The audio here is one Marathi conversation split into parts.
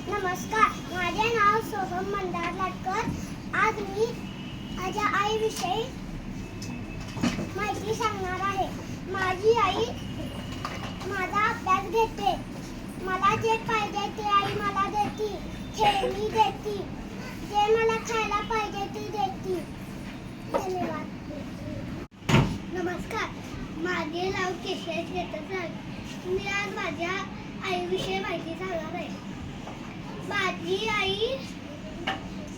नमस्कार, माझे नाव सोहम मंदार लाटकर. आज मी माझ्या आईविषयी माहिती सांगणार आहे. माझी आई माझा अभ्यास घेते. मला जे पाहिजे ते आई मला देते. खेळणी देते. जे मला खायला पाहिजे ते देते. धन्यवाद. नमस्कार, माझे नाव केशव श्वेता. मी आज माझ्या आईविषयी माहिती सांगणार आहे. माझी आई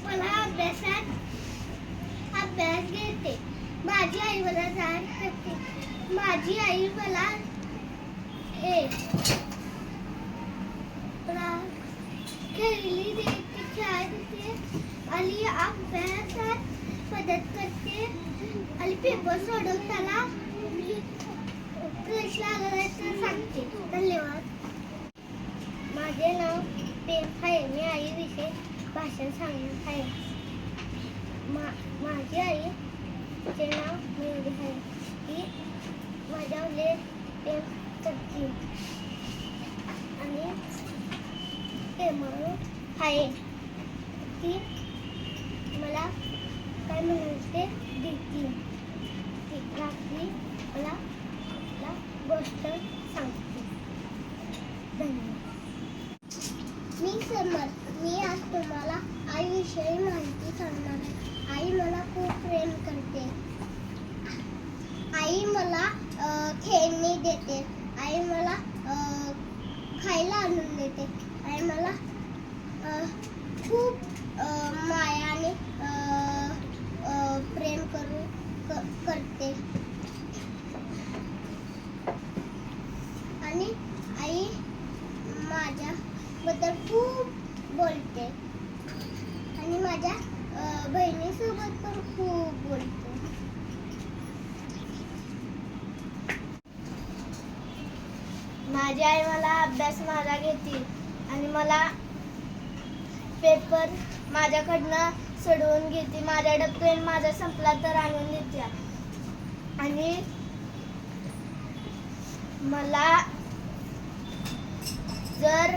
मला अभ्यास घेते. माझी आई मला झाड करते. माझी आई मला खेळणी देते, खेळते आणि अभ्यासात मदत करते आणि पेपर सोडवताना प्रश्न आल्यानंतर सांगते. धन्यवाद. माझे नाव प्रेम आहे. मी आईविषयी भाषण सांगणार आहे. माझी आईचे नाव मयुरी आहे. ती माझ्यावर प्रेम करते आणि प्रेमळ आहे. ती मला काय म्हणायचे देते. ती रात्री मला गोष्ट सांगते. धन्यवाद. मी समर. मी आज तुम्हाला आईविषयी माहिती सांगणार आहे. आई मला खूप प्रेम करते. आई मला खेळणी देते. आई मला खायला आणून देते. आई मला खूप मायाने प्रेम करते आणि आई माझ्याबद्दल खूप बोलते आणि माझ्या बहिणीसोबत पण खूप बोलते. माझी आई मला अभ्यास माझा घेते आणि मला पेपर माझ्याकडनं सोडवून घेते. माझ्याकडे पेन माझा संपला तर आणून देते आणि मला जर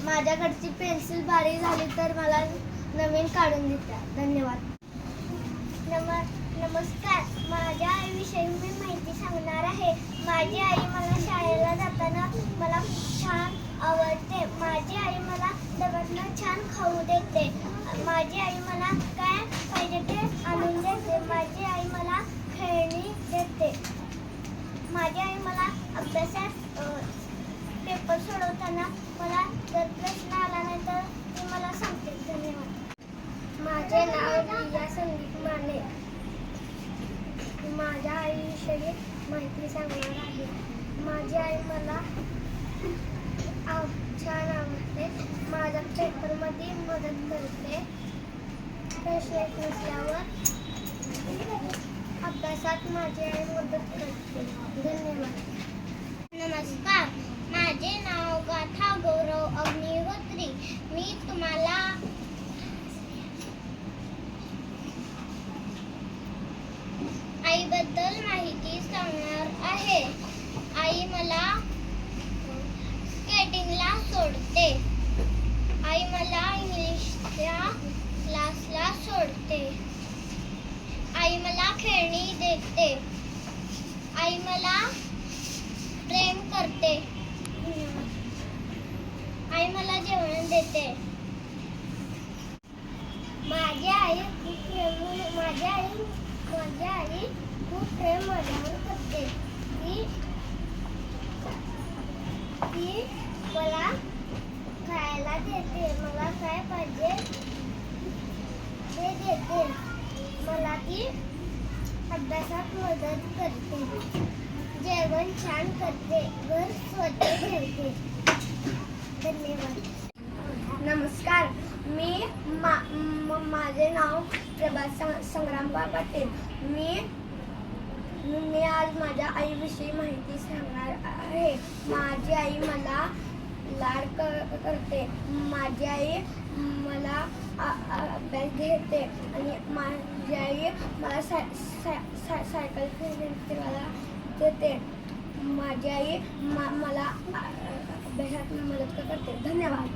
माझ्याकडची पेन्सिल बारीक झाली तर मला नवीन काढून देते. धन्यवाद. नमस्कार, माझ्या आईविषयी मी माहिती सांगणार आहे. माझी आई मला शाळेला जाताना मला छान आवडते. माझी आई मला डब्यातनं छान खाऊ देते. माझी आई मला काय पाहिजे ते आणून देते. माझी आई मला खेळणी देते. माझी आई मला अभ्यासात पेपर सोडवताना मला जर प्रश्न आला नाही तर ती मला सांगते. धन्यवाद. माझे नाव रिया संदीप माने. माझ्या आईविषयी माहिती सांगणार आहे. माझी आई मला छान आवडते. माझ्या पेपरमध्ये मदत करते. प्रश्न नसल्यावर अभ्यासात माझी आई मदत करते. धन्यवाद. नमस्कार, माझे नाव गाथा गौरव अग्निहोत्री. मी तुम्हाला आईबद्दल माहिती सांगणार आहे. आई मला स्केटिंगला सोडते. आई मला इंग्लिशच्या क्लासला सोडते. आई मला खेळणी देते. आई मला प्रेम करते. आई मला जेवण देते. माझी आई खूप प्रेम माझ्यावर करते. ती मला खायला देते. मला काय पाहिजे ते देते. मला ती अभ्यासात मदत करते. जेवण छान करते. घर स्वच्छ ठेवते. धन्यवाद. नमस्कार, माझे नाव प्रभात संग्रामबा पाटील. मी आज माझ्या आईविषयी माहिती सांगणार आहे. माझी आई मला लाड करते. माझी आई मला अभ्यास घेते आणि माझी आई मला सायकल फिरवायला देते. माझी आई मला अभ्यासात मदत करते. धन्यवाद.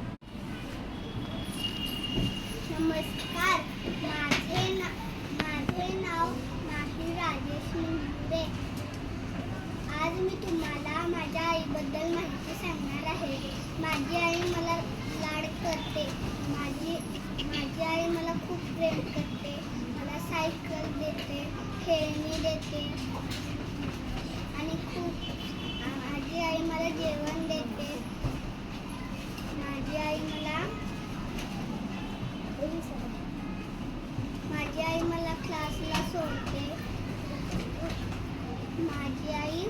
नमस्कार, माझे नाव माही राजेश मुंडे. आज मी तुम्हाला माझ्या आईबद्दल माहिती सांगणार आहे. माझी आई मला लाड करते. माझी आई मला खूप प्रेम करते. मला सायकल देते, खेळणी देते आणि माझी आई मला जेवण देते. माझी आई मला क्लासला सोडते. माझी आई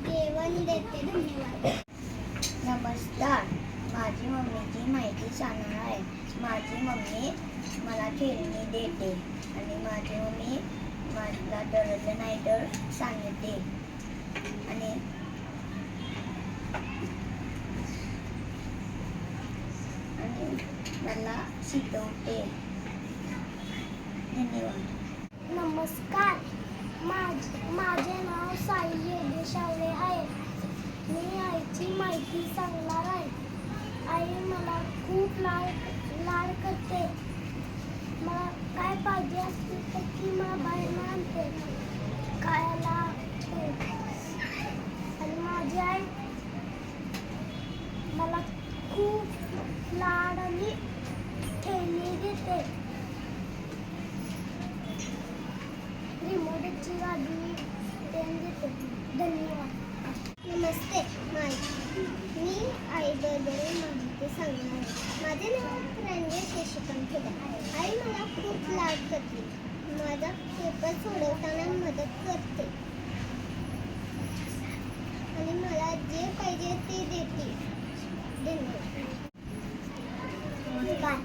जेवण देते. धन्यवाद. नमस्कार, माझी मम्मीची माहिती सांगणार आहे. माझी मम्मी मला खेळणी देते आणि माझी मम्मी मला डरलं नाही तर सांगते आणि मला शिकवते. धन्यवाद. नमस्कार, माझे नाव साई योगेश आवळे आहे. मी आईची माहिती सांगणार आहे. आई मला खूप लाड करते. मला काय पाहिजे असते तर ती मला बाहेर आणते खायला. आणि माझी आई मला खूप लाड आणि खेळणी देते. रिमोटची गाडी देते. धन्यवाद. नमस्ते, मी आईबद्दल माहिती सांगणार आहे. माझे नाव रंजन शशिकांत आहे. आई मला खूप लाड करते. माझा पेपर सोडवताना मदत करते आणि मला जे पाहिजे ते देते. धन्यवाद. नमस्कार,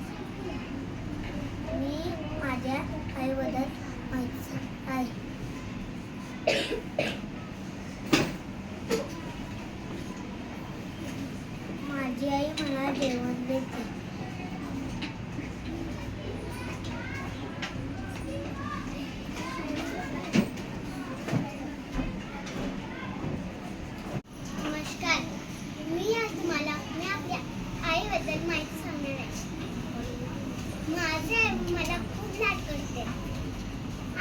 मी माझ्या आईबद्दल माहिती सांगणार आहे. माझी आई मला जेवण देते. नमस्कार, मी आपल्या आईबद्दल माहिती सांगणार आहे. माझी आई मला खूप लाड करते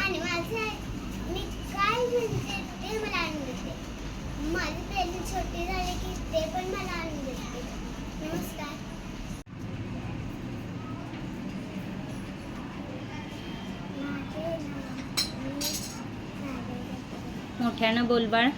आणि माझी आई मी काय म्हणते ते मला आणून देते. माझी बहीण छोटी झाली की ते पण मला आणून देते. नमस्कार. मोठ्यानं बोल बाळ.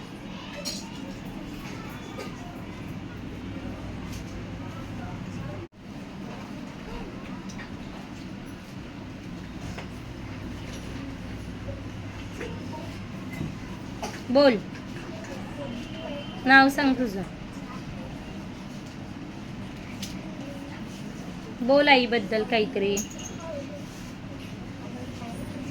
बोल, नाव सांग तुझं. बोल आईबद्दल काहीतरी.